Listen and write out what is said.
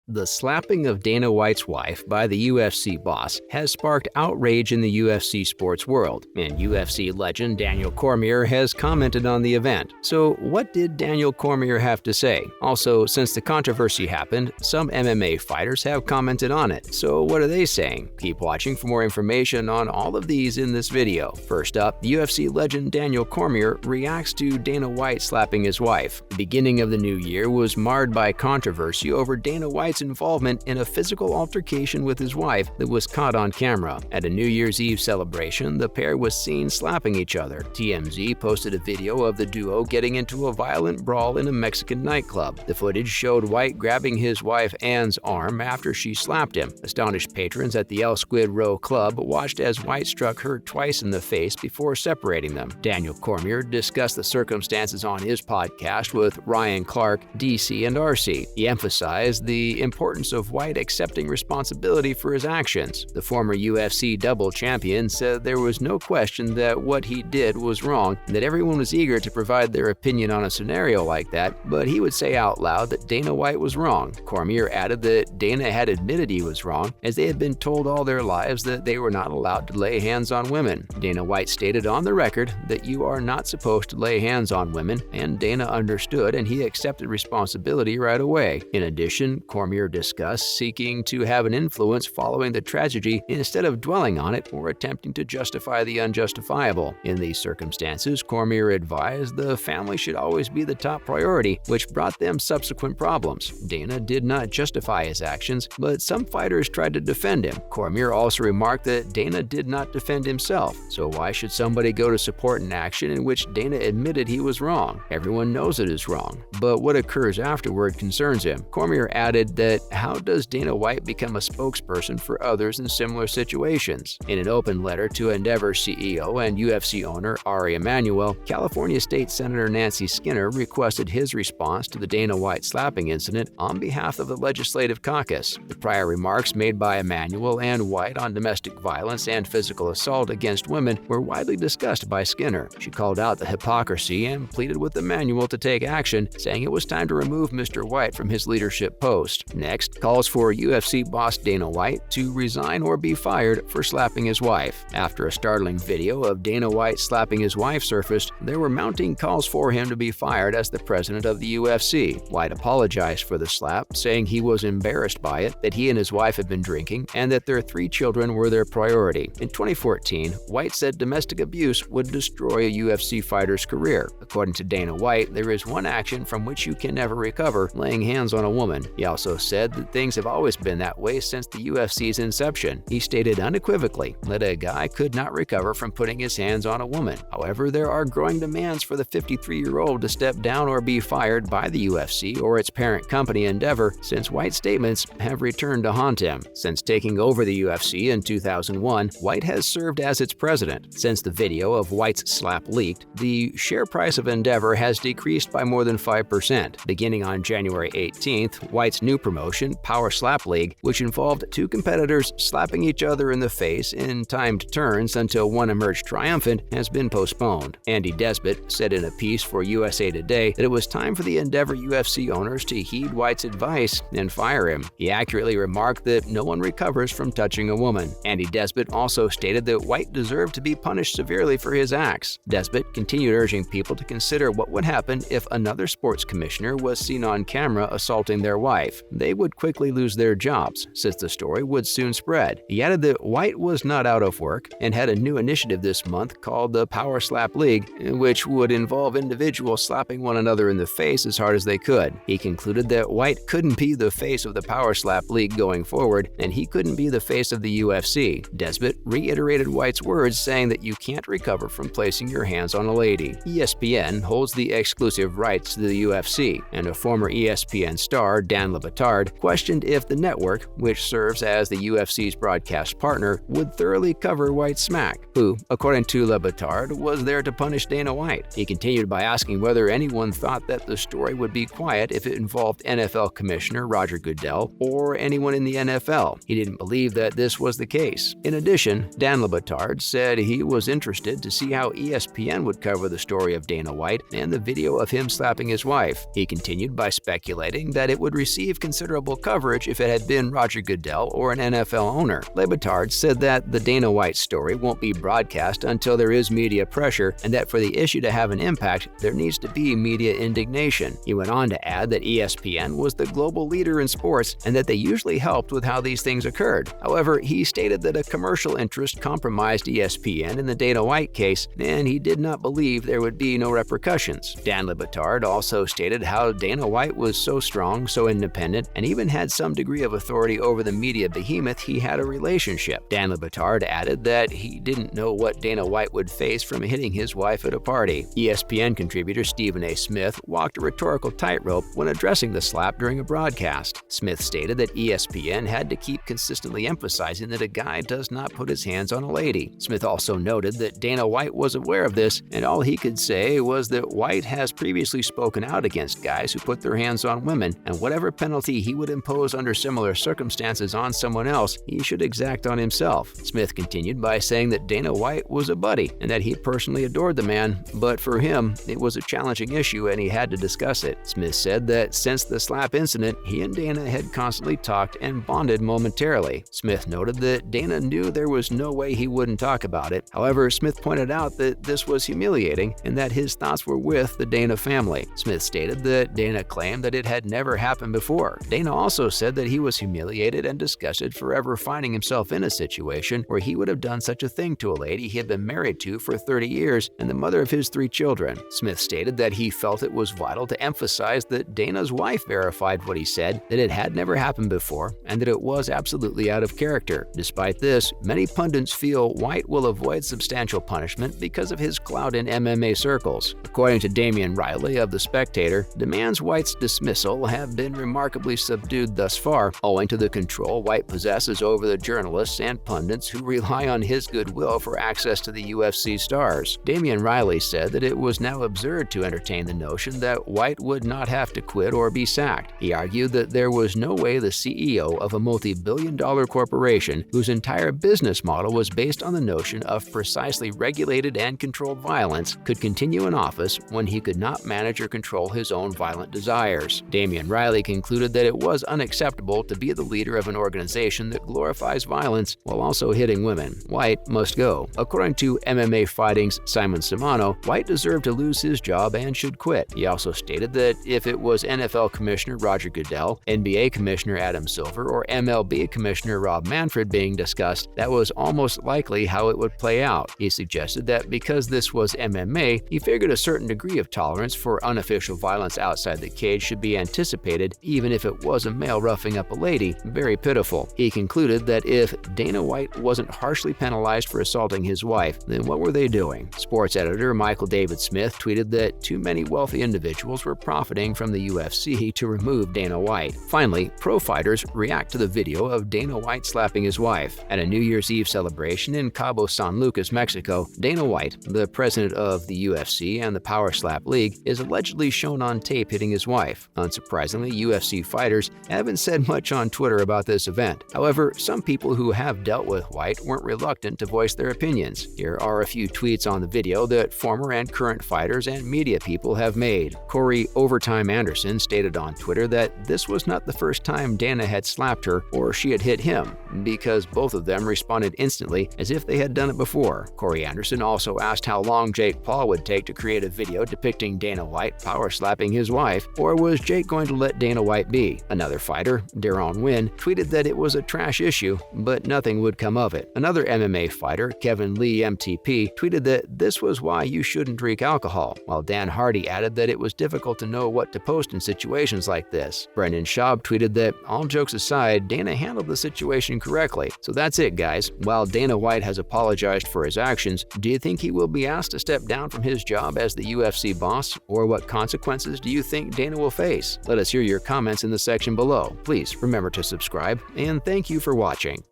The slapping of Dana White's wife by the UFC boss has sparked outrage in the UFC sports world, and UFC legend Daniel Cormier has commented on the event. So what did Daniel Cormier have to say? Also, since the controversy happened, some MMA fighters have commented on it. So what are they saying? Keep watching for more information on all of these in this video. First up, the UFC legend Daniel Cormier reacts to Dana White slapping his wife. The beginning of the new year was marred by controversy over Dana White's involvement in a physical altercation with his wife that was caught on camera. At a New Year's Eve celebration, the pair was seen slapping each other. TMZ posted a video of the duo getting into a violent brawl in a Mexican nightclub. The footage showed White grabbing his wife Anne's arm after she slapped him. Astonished patrons at the El Squid Row Club watched as White struck her twice in the face before separating them. Daniel Cormier discussed the circumstances on his podcast with Ryan Clark, DC, and RC. He emphasized the importance of White accepting responsibility for his actions. The former UFC double champion said there was no question that what he did was wrong and that everyone was eager to provide their opinion on a scenario like that, but he would say out loud that Dana White was wrong. Cormier added that Dana had admitted he was wrong, as they had been told all their lives that they were not allowed to lay hands on women. Dana White stated on the record that you are not supposed to lay hands on women, and Dana understood and he accepted responsibility right away. In addition, Cormier discussed seeking to have an influence following the tragedy instead of dwelling on it or attempting to justify the unjustifiable. In these circumstances, Cormier advised the family should always be the top priority, which brought them subsequent problems. Dana did not justify his actions, but some fighters tried to defend him. Cormier also remarked that Dana did not defend himself, so why should somebody go to support an action in which Dana admitted he was wrong? Everyone knows it is wrong, but what occurs afterward concerns him. Cormier added that how does Dana White become a spokesperson for others in similar situations? In an open letter to Endeavor CEO and UFC owner Ari Emanuel, California State Senator Nancy Skinner requested his response to the Dana White slapping incident on behalf of the Legislative Caucus. The prior remarks made by Emanuel and White on domestic violence and physical assault against women were widely discussed by Skinner. She called out the hypocrisy and pleaded with Emanuel to take action, saying it was time to remove Mr. White from his leadership post. Next, calls for UFC boss Dana White to resign or be fired for slapping his wife. After a startling video of Dana White slapping his wife surfaced, there were mounting calls for him to be fired as the president of the UFC. White apologized for the slap, saying he was embarrassed by it, that he and his wife had been drinking, and that their 3 children were their priority. In 2014, White said domestic abuse would destroy a UFC fighter's career. According to Dana White, there is one action from which you can never recover: laying hands on a woman. He also said that things have always been that way since the UFC's inception. He stated unequivocally that a guy could not recover from putting his hands on a woman. However, there are growing demands for the 53-year-old to step down or be fired by the UFC or its parent company Endeavor, since White's statements have returned to haunt him. Since taking over the UFC in 2001, White has served as its president. Since the video of White's slap leaked, the share price of Endeavor has decreased by more than 5%. Beginning on January 18th, White's new promotion, Power Slap League, which involved 2 competitors slapping each other in the face in timed turns until one emerged triumphant, has been postponed. Andy Desbit said in a piece for USA Today that it was time for the Endeavor UFC owners to heed White's advice and fire him. He accurately remarked that no one recovers from touching a woman. Andy Desbit also stated that White deserved to be punished severely for his acts. Desbit continued urging people to consider what would happen if another sports commissioner was seen on camera assaulting their wife. They would quickly lose their jobs, since the story would soon spread. He added that White was not out of work and had a new initiative this month called the Power Slap League, which would involve individuals slapping one another in the face as hard as they could. He concluded that White couldn't be the face of the Power Slap League going forward, and he couldn't be the face of the UFC. Desbit reiterated White's words, saying that you can't recover from placing your hands on a lady. ESPN holds the exclusive rights to the UFC, and a former ESPN star, Dan Le Batard, questioned if the network, which serves as the UFC's broadcast partner, would thoroughly cover White's smack, who, according to Le Batard, was there to punish Dana White. He continued by asking whether anyone thought that the story would be quiet if it involved NFL Commissioner Roger Goodell or anyone in the NFL. He didn't believe that this was the case. In addition, Dan Le Batard said he was interested to see how ESPN would cover the story of Dana White and the video of him slapping his wife. He continued by speculating that it would receive considerable coverage if it had been Roger Goodell or an NFL owner. Le Batard said that the Dana White story won't be broadcast until there is media pressure, and that for the issue to have an impact, there needs to be media indignation. He went on to add that ESPN was the global leader in sports and that they usually helped with how these things occurred. However, he stated that a commercial interest compromised ESPN in the Dana White case, and he did not believe there would be no repercussions. Dan Le Batard also stated how Dana White was so strong, so independent, and even had some degree of authority over the media behemoth he had a relationship. Dan Le Batard added that he didn't know what Dana White would face from hitting his wife at a party. ESPN contributor Stephen A. Smith walked a rhetorical tightrope when addressing the slap during a broadcast. Smith stated that ESPN had to keep consistently emphasizing that a guy does not put his hands on a lady. Smith also noted that Dana White was aware of this, and all he could say was that White has previously spoken out against guys who put their hands on women, and whatever penalty he would impose under similar circumstances on someone else, he should exact on himself. Smith continued by saying that Dana White was a buddy and that he personally adored the man, but for him, it was a challenging issue and he had to discuss it. Smith said that since the slap incident, he and Dana had constantly talked and bonded momentarily. Smith noted that Dana knew there was no way he wouldn't talk about it. However, Smith pointed out that this was humiliating and that his thoughts were with the Dana family. Smith stated that Dana claimed that it had never happened before. Dana also said that he was humiliated and disgusted for ever finding himself in a situation where he would have done such a thing to a lady he had been married to for 30 years and the mother of his 3 children. Smith stated that he felt it was vital to emphasize that Dana's wife verified what he said, that it had never happened before, and that it was absolutely out of character. Despite this, many pundits feel White will avoid substantial punishment because of his clout in MMA circles. According to Damian Riley of The Spectator, demands White's dismissal have been remarkably subdued thus far, owing to the control White possesses over the journalists and pundits who rely on his goodwill for access to the UFC stars. Damian Riley said that it was now absurd to entertain the notion that White would not have to quit or be sacked. He argued that there was no way the CEO of a multi-billion-dollar corporation whose entire business model was based on the notion of precisely regulated and controlled violence could continue in office when he could not manage or control his own violent desires. Damian Riley concluded that it was unacceptable to be the leader of an organization that glorifies violence while also hitting women. White must go. According to MMA Fighting's Simon Simano, White deserved to lose his job and should quit. He also stated that if it was NFL Commissioner Roger Goodell, NBA Commissioner Adam Silver, or MLB Commissioner Rob Manfred being discussed, that was almost likely how it would play out. He suggested that because this was MMA, he figured a certain degree of tolerance for unofficial violence outside the cage should be anticipated, even if it was a male roughing up a lady. Very pitiful. He concluded that if Dana White wasn't harshly penalized for assaulting his wife, then what were they doing? Sports editor Michael David Smith tweeted that too many wealthy individuals were profiting from the UFC to remove Dana White. Finally, pro fighters react to the video of Dana White slapping his wife. At a New Year's Eve celebration in Cabo San Lucas, Mexico, Dana White, the president of the UFC and the Power Slap League, is allegedly shown on tape hitting his wife. Unsurprisingly, UFC fighters haven't said much on Twitter about this event. However, some people who have dealt with White weren't reluctant to voice their opinions. Here are a few tweets on the video that former and current fighters and media people have made. Corey Overtime Anderson stated on Twitter that this was not the first time Dana had slapped her or she had hit him, because both of them responded instantly as if they had done it before. Corey Anderson also asked how long Jake Paul would take to create a video depicting Dana White power slapping his wife, or was Jake going to let Dana White be? Another fighter, Daron Wynn, tweeted that it was a trash issue, but nothing would come of it. Another MMA fighter, Kevin Lee MTP, tweeted that this was why you shouldn't drink alcohol, while Dan Hardy added that it was difficult to know what to post in situations like this. Brendan Schaub tweeted that, all jokes aside, Dana handled the situation correctly. So that's it, guys. While Dana White has apologized for his actions, do you think he will be asked to step down from his job as the UFC boss? Or what consequences do you think Dana will face? Let us hear your comments in the section below. Please remember to subscribe, and thank you for watching.